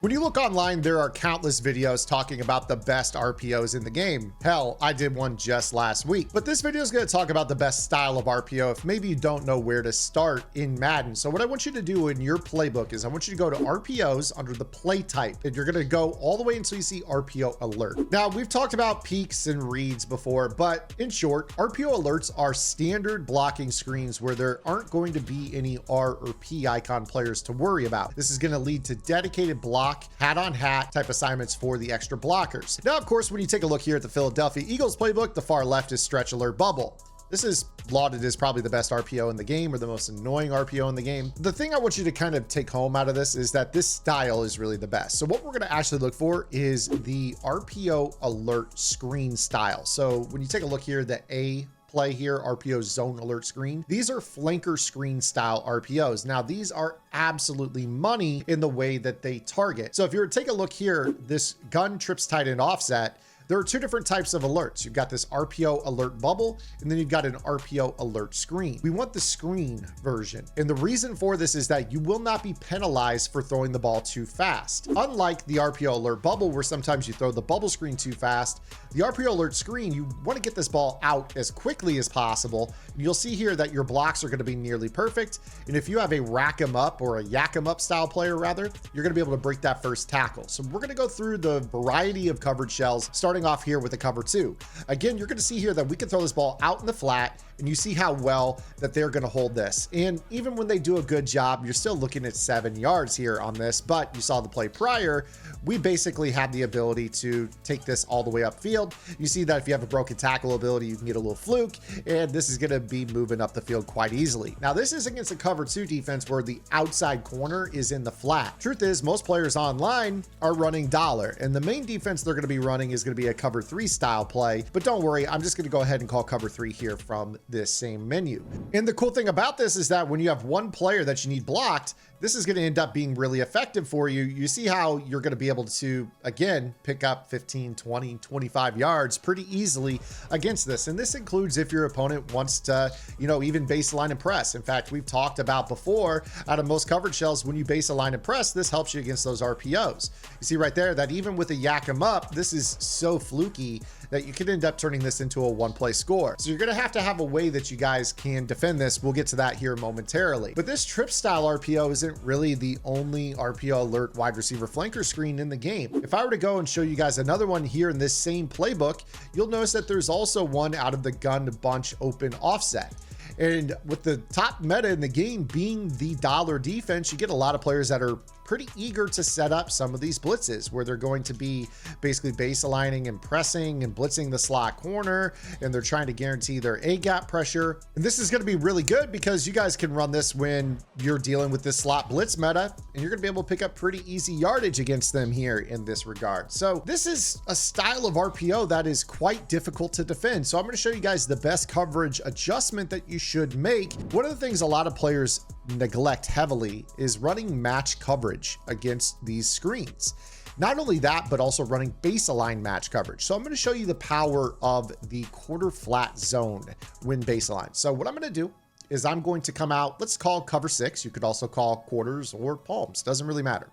When you look online, there are countless videos talking about the best RPOs in the game. Hell, I did one just last week. But this video is going to talk about the best style of RPO if maybe you don't know where to start in Madden. So what I want you to do in your playbook is I want you to go to RPOs under the play type, and you're going to go all the way until you see RPO alert. Now, we've talked about peaks and reads before, but in short, RPO alerts are standard blocking screens where there aren't going to be any R or P icon players to worry about. This is going to lead to dedicated block hat on hat type assignments for the extra blockers. Now, of course, when you take a look here at the Philadelphia Eagles playbook, the far left is stretch alert bubble. This is lauded as probably the best RPO in the game, or the most annoying RPO in the game. The thing I want you to kind of take home out of this is that this style is really the best. So what we're going to actually look for is the RPO alert screen style. So when you take a look here, the A play here, RPO zone alert screen. These are flanker screen style RPOs. Now, these are absolutely money in the way that they target. So if you were to take a look here, this gun trips tight end offset, there are two different types of alerts. You've got this RPO alert bubble, and then you've got an RPO alert screen. We want the screen version. And the reason for this is that you will not be penalized for throwing the ball too fast. Unlike the RPO alert bubble, where sometimes you throw the bubble screen too fast, the RPO alert screen, you want to get this ball out as quickly as possible. And you'll see here that your blocks are going to be nearly perfect. And if you have a rack 'em up or a yak 'em up style player rather, you're going to be able to break that first tackle. So we're going to go through the variety of coverage shells, starting off here with the cover 2. Again, you're going to see here that we can throw this ball out in the flat, and you see how well that they're going to hold this. And even when they do a good job, you're still looking at 7 yards here on this, but you saw the play prior, we basically have the ability to take this all the way upfield. You see that if you have a broken tackle ability, you can get a little fluke, and this is going to be moving up the field quite easily. Now, this is against a cover 2 defense where the outside corner is in the flat. Truth is, most players online are running dollar, and the main defense they're going to be running is going to be a cover 3 style play, but don't worry, I'm just going to go ahead and call cover 3 here from this same menu. And the cool thing about this is that when you have one player that you need blocked, this is going to end up being really effective for you. You see how you're going to be able to, again, pick up 15, 20, 25 yards pretty easily against this. And this includes if your opponent wants to, even baseline and press. In fact, we've talked about before, out of most coverage shells, when you base a line and press, this helps you against those RPOs. You see right there that even with a yak 'em up, this is so fluky that you could end up turning this into a one-play score. So you're going to have a way that you guys can defend this. We'll get to that here momentarily. But this trip style RPO isn't really the only RPO alert wide receiver flanker screen in the game. If I were to go and show you guys another one here in this same playbook, you'll notice that there's also one out of the gun bunch open offset. And with the top meta in the game being the dollar defense, you get a lot of players that are pretty eager to set up some of these blitzes where they're going to be basically base aligning and pressing and blitzing the slot corner, and they're trying to guarantee their A gap pressure. And this is going to be really good because you guys can run this when you're dealing with this slot blitz meta, and you're going to be able to pick up pretty easy yardage against them here in this regard. So this is a style of RPO that is quite difficult to defend. So I'm going to show you guys the best coverage adjustment that you should make. One of the things a lot of players neglect heavily is running match coverage against these screens. Not only that, but also running base align match coverage. So I'm going to show you the power of the quarter flat zone when base align. So what I'm going to do is I'm going to come out, let's call cover 6. You could also call quarters or palms, doesn't really matter.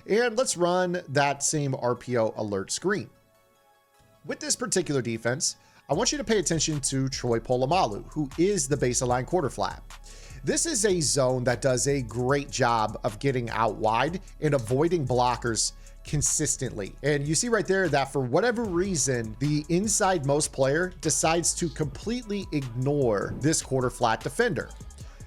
And let's run that same RPO alert screen. With this particular defense, I want you to pay attention to Troy Polamalu, who is the base align quarter flat. This is a zone that does a great job of getting out wide and avoiding blockers consistently. And you see right there that for whatever reason, the inside most player decides to completely ignore this quarter flat defender.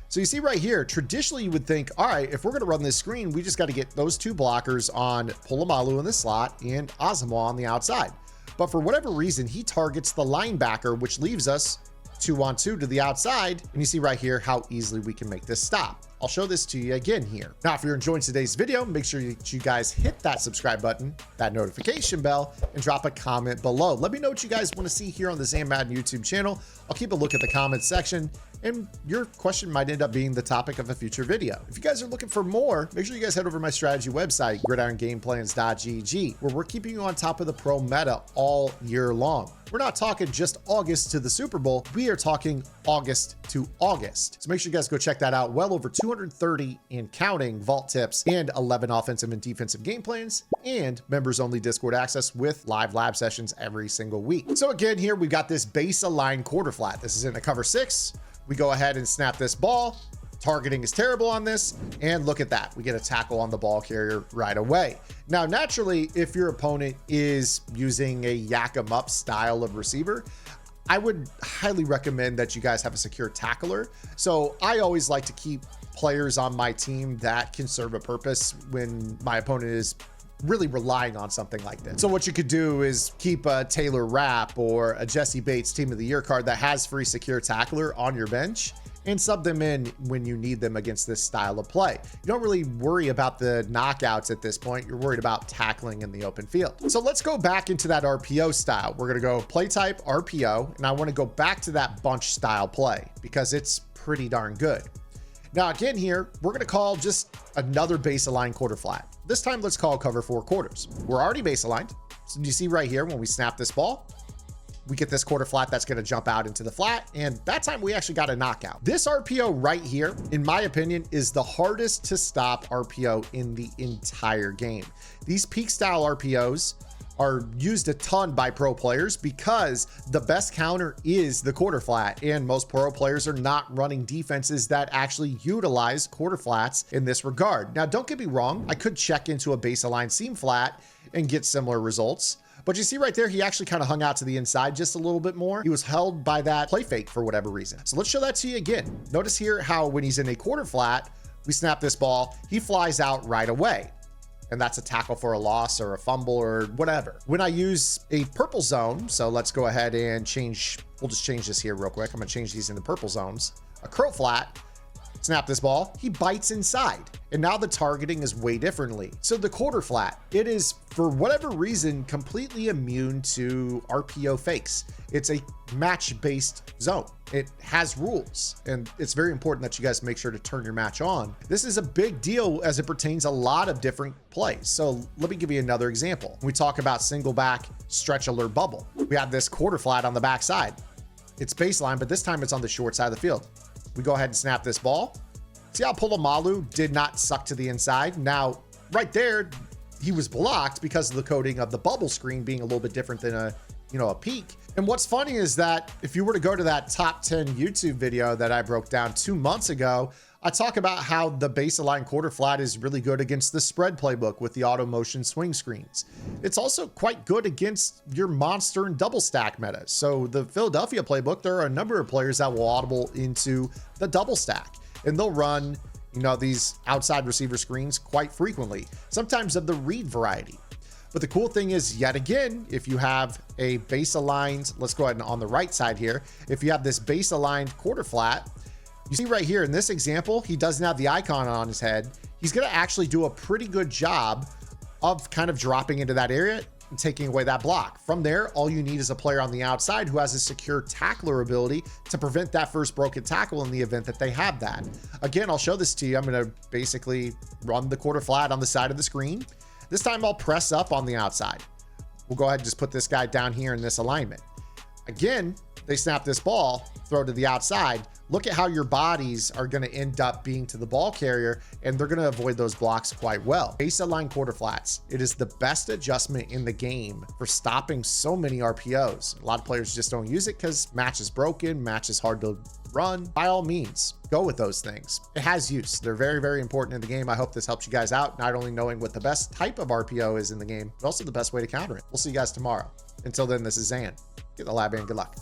So you see right here, traditionally you would think, all right, if we're going to run this screen, we just got to get those two blockers on Polamalu in the slot and Asamoah on the outside. But for whatever reason, he targets the linebacker, which leaves us 2-on-2 to the outside. And you see right here how easily we can make this stop. I'll show this to you again here. Now, if you're enjoying today's video, make sure you guys hit that subscribe button, that notification bell, and drop a comment below. Let me know what you guys want to see here on the Madden YouTube channel. I'll keep a look at the comment section. and your question might end up being the topic of a future video. If you guys are looking for more, make sure you guys head over to my strategy website, gridirongameplans.gg, where we're keeping you on top of the pro meta all year long. We're not talking just August to the Super Bowl. We are talking August to August. So make sure you guys go check that out. Well over 230 and counting vault tips and 11 offensive and defensive game plans and members only Discord access with live lab sessions every single week. So again, here we've got this base aligned quarter flat. This is in a cover 6. We go ahead and snap this ball. Targeting is terrible on this, and look at that. We get a tackle on the ball carrier right away. Now, naturally, if your opponent is using a yak 'em up style of receiver, I would highly recommend that you guys have a secure tackler. So I always like to keep players on my team that can serve a purpose when my opponent is really relying on something like this. So what you could do is keep a Taylor Rapp or a Jesse Bates Team of the Year card that has free secure tackler on your bench and sub them in when you need them against this style of play. You don't really worry about the knockouts at this point. You're worried about tackling in the open field. So let's go back into that RPO style. We're gonna go play type RPO, and I wanna go back to that bunch style play because it's pretty darn good. Now again here, we're gonna call just another base aligned quarter flat. This time, let's call cover 4 quarters. We're already base aligned. So you see right here, when we snap this ball, we get this quarter flat that's going to jump out into the flat, and that time we actually got a knockout. This RPO right here, in my opinion, is the hardest to stop RPO in the entire game. These peak style RPOs are used a ton by pro players because the best counter is the quarter flat, and most pro players are not running defenses that actually utilize quarter flats in this regard. Now, don't get me wrong, I could check into a base aligned seam flat and get similar results. But you see right there, he actually kind of hung out to the inside just a little bit more. He was held by that play fake for whatever reason. So let's show that to you again. Notice here how when he's in a quarter flat, we snap this ball, he flies out right away. And that's a tackle for a loss or a fumble or whatever. When I use a purple zone, so let's go ahead and change, we'll just change this here real quick. I'm gonna change these into purple zones. A crow flat, snap this ball, he bites inside. And now the targeting is way differently. So the quarter flat, it is, for whatever reason, completely immune to RPO fakes. It's a match-based zone. It has rules, and it's very important that you guys make sure to turn your match on. This is a big deal as it pertains a lot of different plays. So let me give you another example. When we talk about single back stretch alert bubble, we have this quarter flat on the backside. It's baseline, but this time it's on the short side of the field. We go ahead and snap this ball. See how Polamalu did not suck to the inside? Now, right there, he was blocked because of the coding of the bubble screen being a little bit different than a peak. And what's funny is that if you were to go to that top 10 YouTube video that I broke down 2 months ago, I talk about how the base aligned quarter flat is really good against the spread playbook with the auto motion swing screens. It's also quite good against your monster and double stack metas. So the Philadelphia playbook, there are a number of players that will audible into the double stack, and they'll run, these outside receiver screens quite frequently, sometimes of the read variety. But the cool thing is, yet again, if you have a base aligned, let's go ahead and on the right side here, if you have this base aligned quarter flat, you see right here in this example, he doesn't have the icon on his head. He's going to actually do a pretty good job of kind of dropping into that area and taking away that block. From there, all you need is a player on the outside who has a secure tackler ability to prevent that first broken tackle in the event that they have that. Again, I'll show this to you. I'm going to basically run the quarter flat on the side of the screen. This time I'll press up on the outside. We'll go ahead and just put this guy down here in this alignment. Again, they snap this ball, throw to the outside. Look at how your bodies are going to end up being to the ball carrier, and they're going to avoid those blocks quite well. Base aligned quarter flats. It is the best adjustment in the game for stopping so many RPOs. A lot of players just don't use it because match is broken, match is hard to run. By all means, go with those things. It has use. They're very, very important in the game. I hope this helps you guys out, not only knowing what the best type of RPO is in the game, but also the best way to counter it. We'll see you guys tomorrow. Until then, this is Zan. Get in the lab and good luck.